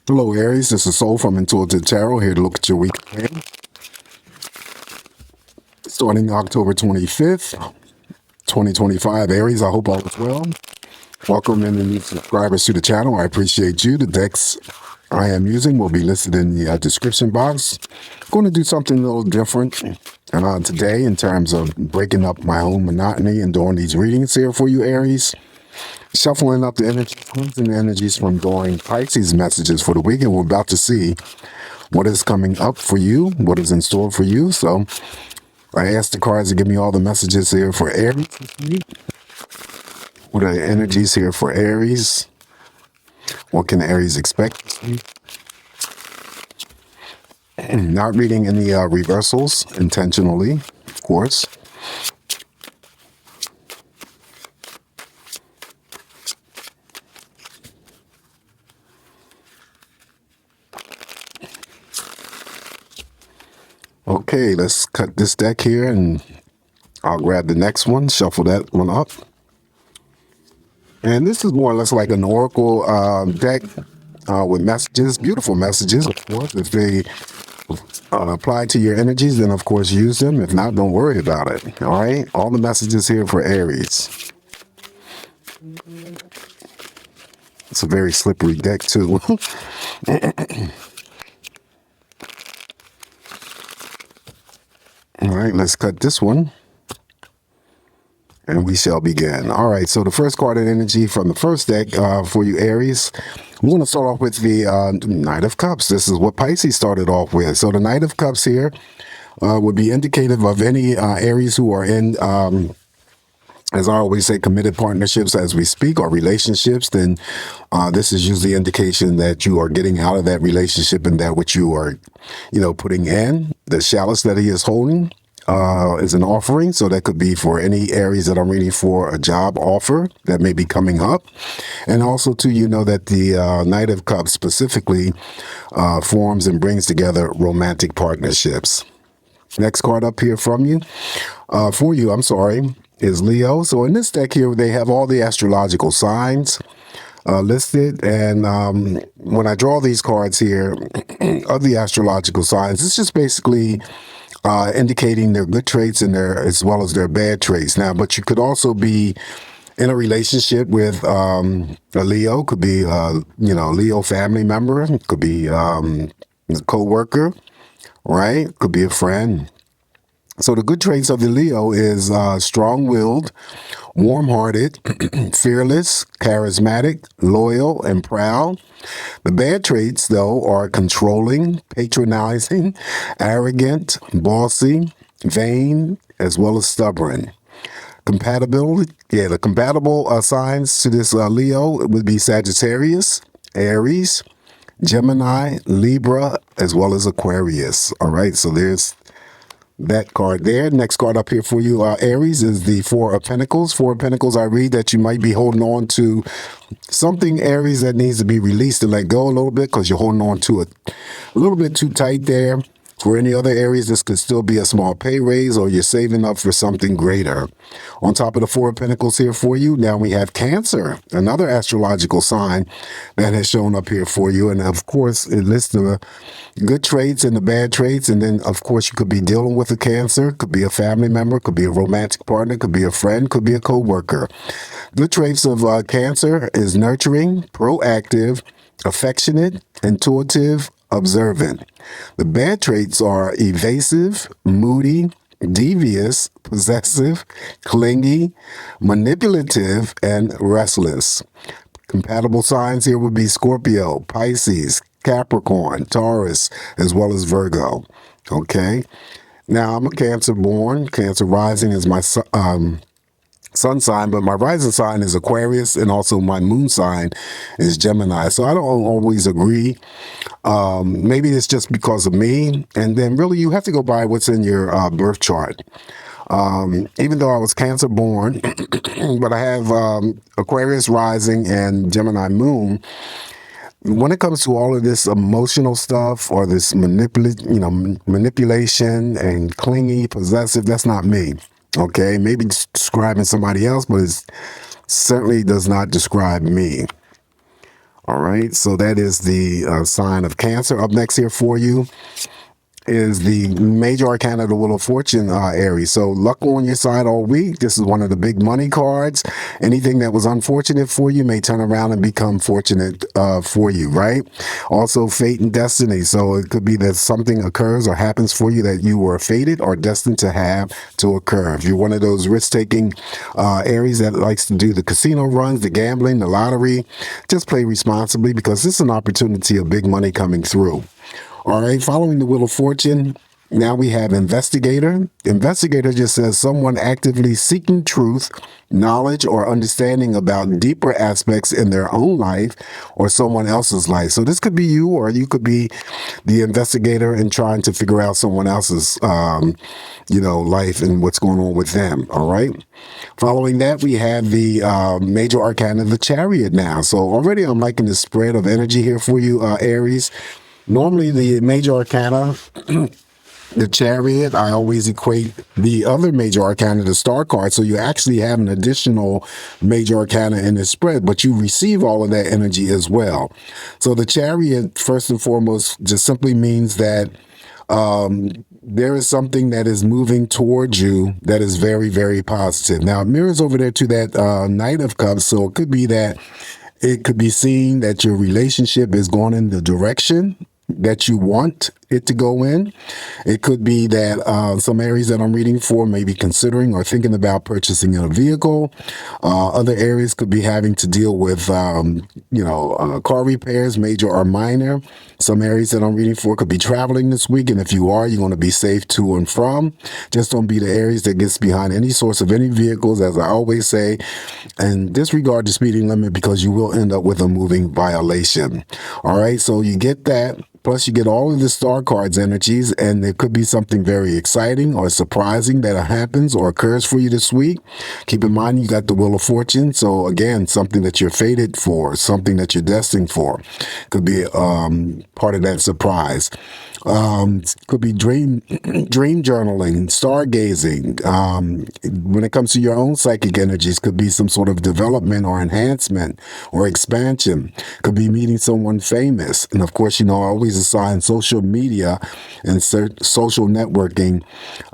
Hello, Aries. This is Soul from Intuitive Tarot here to look at your week ahead. Starting October 25th, 2025. Aries, I hope all is well. Welcome any new subscribers to the channel. I appreciate you. The decks I am using will be listed in the description box. I'm going to do something a little different today in terms of breaking up my own monotony and doing these readings here for you, Aries. Shuffling up the energies, cleansing the energies from doing Pisces messages for the week, and we're about to see what is coming up for you, what is in store for you. So I asked the cards to give me all the messages here for Aries this week. What are the energies here for Aries? What can Aries expect this week? Not reading any reversals intentionally, of course. Okay, let's cut this deck here and I'll grab the next one, shuffle that one up. And this is more or less like an oracle deck with messages, beautiful messages, of course. If they apply to your energies, then of course use them. If not, don't worry about it. All right, all the messages here for Aries. It's a very slippery deck too. All right, let's cut this one. And we shall begin. All right, so the first card of energy from the first deck for you, Aries. We're going to start off with the Knight of Cups. This is what Pisces started off with. So the Knight of Cups here would be indicative of any Aries who are in, as I always say, committed partnerships as we speak, or relationships. Then this is usually indication that you are getting out of that relationship and that which you are, putting in. The chalice that he is holding is an offering, so that could be for any Aries that I'm reading for a job offer that may be coming up. And also too, that the Knight of Cups specifically forms and brings together romantic partnerships. Next card up here from you, for you, is Leo. So in this deck here, they have all the astrological signs listed, and when I draw these cards here of the astrological signs, it's just basically indicating their good traits and as well as their bad traits. Now, but you could also be in a relationship with a Leo. Could be Leo family member. Could be a co-worker, right? Could be a friend. So the good traits of the Leo is strong-willed, warm-hearted, fearless, charismatic, loyal, and proud. The bad traits, though, are controlling, patronizing, arrogant, bossy, vain, as well as stubborn. Compatibility, the compatible signs to this Leo would be Sagittarius, Aries, Gemini, Libra, as well as Aquarius. All right, so there's that card there. Next card up here for you, Aries, is the Four of Pentacles. Four of Pentacles, I read that you might be holding on to something, Aries, that needs to be released and let go a little bit because you're holding on to it a little bit too tight there. For any other Aries, this could still be a small pay raise, or you're saving up for something greater. On top of the Four of Pentacles here for you, now we have Cancer, another astrological sign that has shown up here for you. And of course, it lists the good traits and the bad traits. And then, of course, you could be dealing with a Cancer, could be a family member, could be a romantic partner, could be a friend, could be a co-worker. Good traits of Cancer is nurturing, proactive, affectionate, intuitive, observant. The bad traits are evasive, moody, devious, possessive, clingy, manipulative, and restless. Compatible signs here would be Scorpio, Pisces, Capricorn, Taurus, as well as Virgo. Okay. Now, I'm a Cancer born. Cancer rising is my sun sign, but my rising sign is Aquarius, and also my moon sign is Gemini. So I don't always agree. Maybe it's just because of me. And then really you have to go by what's in your birth chart. Even though I was Cancer born, but I have Aquarius rising and Gemini moon. When it comes to all of this emotional stuff or this manipulation and clingy, possessive, that's not me. Okay, maybe describing somebody else, but it certainly does not describe me. All right, so that is the sign of Cancer. Up next here for you is the major arcana of the Wheel of Fortune, Aries. So luck on your side all week. This is one of the big money cards. Anything that was unfortunate for you may turn around and become fortunate for you, right? Also fate and destiny. So it could be that something occurs or happens for you that you were fated or destined to have to occur. If you're one of those risk-taking Aries that likes to do the casino runs, the gambling, the lottery, just play responsibly, because this is an opportunity of big money coming through. All right, following the Wheel of Fortune, now we have Investigator. Investigator just says someone actively seeking truth, knowledge, or understanding about deeper aspects in their own life or someone else's life. So this could be you, or you could be the investigator and trying to figure out someone else's, life and what's going on with them. All right. Following that, we have the major arcana of the Chariot now. So already I'm liking the spread of energy here for you, Aries. Normally, the major arcana, the Chariot, I always equate the other major arcana, the Star card. So you actually have an additional major arcana in the spread, but you receive all of that energy as well. So the Chariot, first and foremost, just simply means that there is something that is moving towards you that is very, very positive. Now, it mirrors over there to that Knight of Cups. So it could be that it could be seen that your relationship is going in the direction that you want it to go in. It could be that some areas that I'm reading for may be considering or thinking about purchasing a vehicle. Other areas could be having to deal with, car repairs, major or minor. Some areas that I'm reading for could be traveling this week. And if you are, you're going to be safe to and from. Just don't be the areas that gets behind any source of any vehicles, as I always say, and disregard the speeding limit, because you will end up with a moving violation. All right. So you get that. Plus, you get all of the Star cards energies, and there could be something very exciting or surprising that happens or occurs for you this week. Keep in mind, you got the Wheel of Fortune. So again, something that you're fated for, something that you're destined for, could be part of that surprise. Could be dream journaling, stargazing. When it comes to your own psychic energies, could be some sort of development or enhancement or expansion. Could be meeting someone famous. And of course, I always assign social media and social networking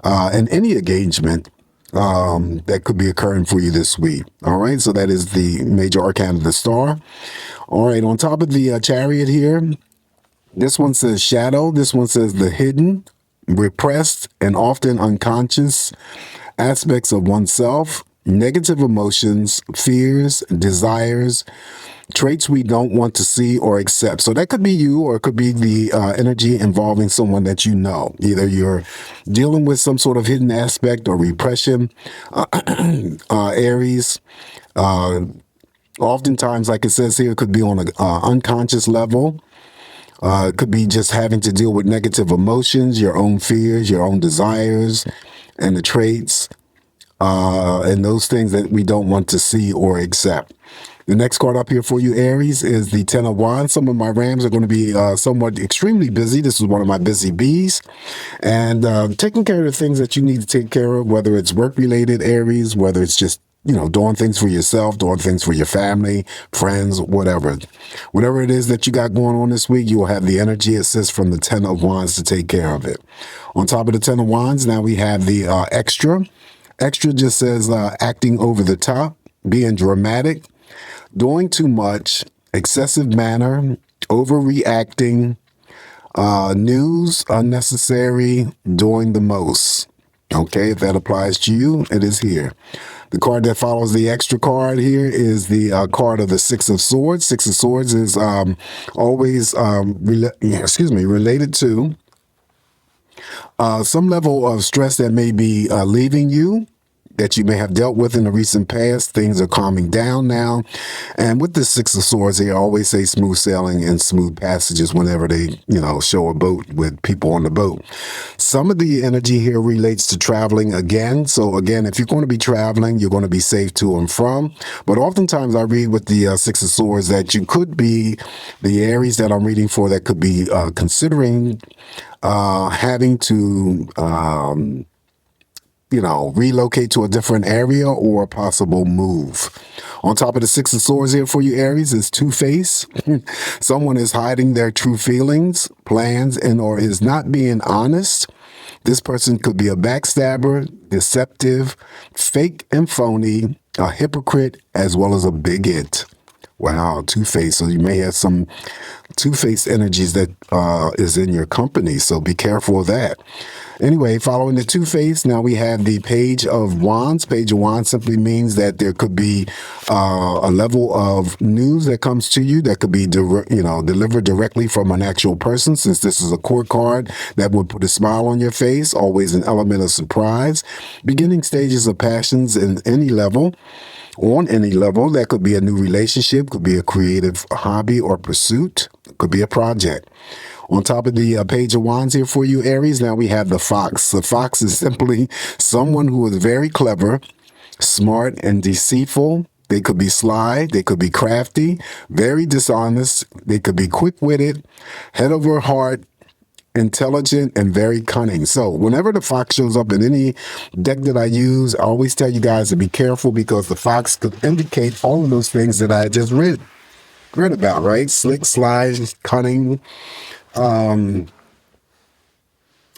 and any engagement that could be occurring for you this week. All right. So that is the major arcana of the Star. All right. On top of the Chariot here, this one says shadow. This one says the hidden, repressed, and often unconscious aspects of oneself, negative emotions, fears, desires, traits we don't want to see or accept. So that could be you, or it could be the energy involving someone that you know. Either you're dealing with some sort of hidden aspect or repression, Aries. Oftentimes, like it says here, it could be on an unconscious level. It could be just having to deal with negative emotions, your own fears, your own desires, and the traits, and those things that we don't want to see or accept. The next card up here for you, Aries, is the Ten of Wands. Some of my Rams are going to be somewhat extremely busy. This is one of my busy bees. And taking care of the things that you need to take care of, whether it's work-related, Aries, whether it's just, doing things for yourself, doing things for your family, friends, whatever. Whatever it is that you got going on this week, you will have the energy assist from the Ten of Wands to take care of it. On top of the Ten of Wands, now we have the Extra. Extra just says acting over the top, being dramatic, doing too much, excessive manner, overreacting, news, unnecessary, doing the most. Okay, if that applies to you, it is here. The card that follows the Extra card here is the card of the Six of Swords. Six of Swords is always related to some level of stress that may be leaving you, that you may have dealt with in the recent past. Things are calming down now. And with the Six of Swords, they always say smooth sailing and smooth passages whenever they, show a boat with people on the boat. Some of the energy here relates to traveling again. So again, if you're going to be traveling, you're going to be safe to and from. But oftentimes I read with the Six of Swords that you could be the Aries that I'm reading for that could be considering having to relocate to a different area or a possible move. On top of the Six of Swords here for you, Aries, is Two-Face. Someone is hiding their true feelings, plans, and or is not being honest. This person could be a backstabber, deceptive, fake and phony, a hypocrite, as well as a bigot. Wow, Two-Face. So you may have some Two-Face energies that is in your company. So be careful of that. Anyway, following the Two-Face, now we have the Page of Wands. Page of Wands simply means that there could be a level of news that comes to you that could be, delivered directly from an actual person. Since this is a court card, that would put a smile on your face, always an element of surprise. Beginning stages of passions in any level. On any level, that could be a new relationship, could be a creative hobby or pursuit, could be a project. On top of the Page of Wands here for you, Aries, now we have the Fox. The Fox is simply someone who is very clever, smart, and deceitful. They could be sly, they could be crafty, very dishonest, they could be quick-witted, head over heart, intelligent, and very cunning. So whenever the Fox shows up in any deck that I use, I always tell you guys to be careful because the Fox could indicate all of those things that I just read about, right? Slick, sly, cunning,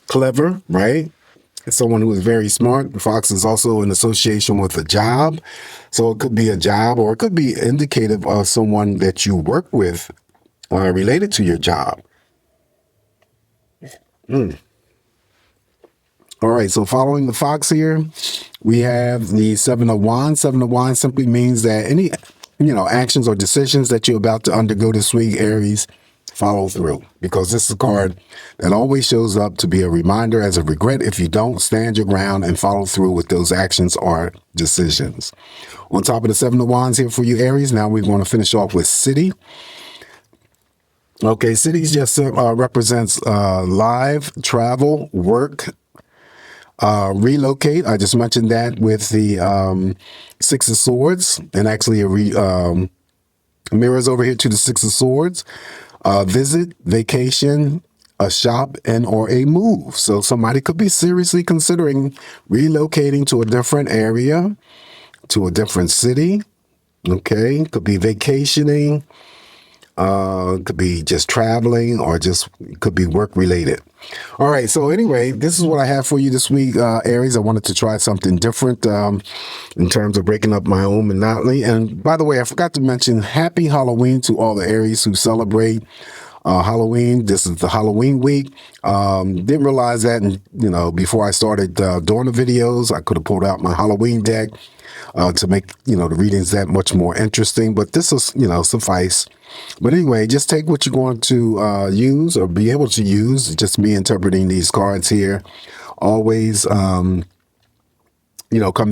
clever, right? Someone who is very smart. The Fox is also in association with a job. So it could be a job or it could be indicative of someone that you work with related to your job. All right, so following the Fox here, we have the Seven of Wands. Seven of Wands simply means that any, actions or decisions that you're about to undergo this week, Aries, follow through. Because this is a card that always shows up to be a reminder as a regret if you don't stand your ground and follow through with those actions or decisions. On top of the Seven of Wands here for you, Aries, now we're going to finish off with City. Okay, cities just represents live, travel, work, relocate. I just mentioned that with the Six of Swords, and actually mirrors over here to the Six of Swords. Visit, vacation, a shop, and or a move. So somebody could be seriously considering relocating to a different area, to a different city. Okay, could be vacationing. Could be just traveling or just could be work related. All right. So anyway, this is what I have for you this week, Aries. I wanted to try something different in terms of breaking up my own monotony. And by the way, I forgot to mention Happy Halloween to all the Aries who celebrate Halloween. This is the Halloween week. Didn't realize that, before I started doing the videos, I could have pulled out my Halloween deck to make, the readings that much more interesting. But this will, suffice. But anyway, just take what you're going to use or be able to use. Just me interpreting these cards here. Always, come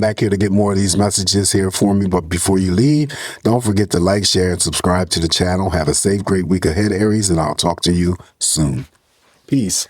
back here to get more of these messages here for me. But before you leave, don't forget to like, share, and subscribe to the channel. Have a safe, great week ahead, Aries, and I'll talk to you soon. Peace.